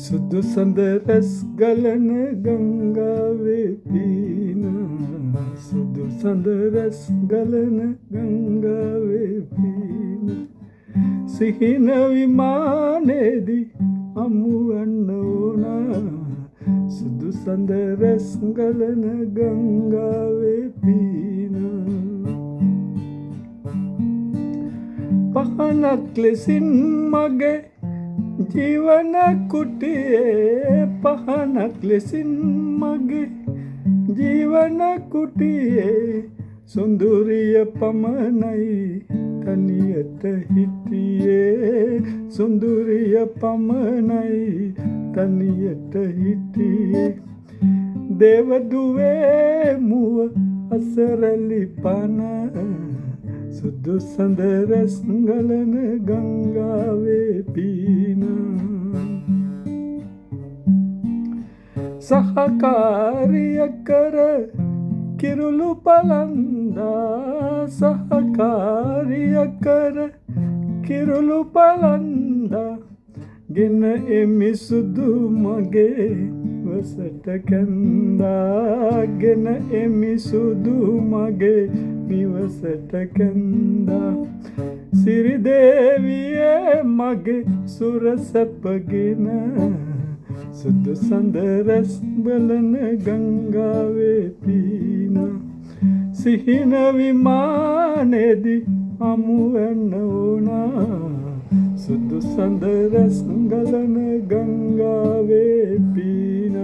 සුදු සඳ රැස් ගලන ගංගාවේ පීන සුදු සඳ රැස් ගලන ගංගාවේ පීන සිහින විමානේදී අමුවන්න ඕන සුදු සඳ රැස් ගලන ගංගාවේ පීන පහනක් ලෙසින් මගේ ජීවන කුටියේ පහනක් ලෙසින් මගේ ජීවන කුටියේ සොඳුරිය පමණයි තනියට හිටියේ සොඳුරිය පමණයි තනියට හිටියේ දේවදුවේ මුව අසරලි පන සුදු සඳ රැස් ගලන ගංගාවේ පීන සහකාරිය කර කිරුළු පලන්දා සහකාරිය කර කිරුළු පලන්දා ගෙන එමි සුදු මගේ නිවසට කැන්දා ගෙන එමි සුදු මගේ නිවසට කැන්දා සිරිදේවියේ මගේ සුර සැපගෙන සුදු සඳ රැස් බලන ගංගාවේ පීන සිහින විමානේදී අමුවන්න ඕන සුදු සඳ රැස් ගලන ගංගාවේ පීන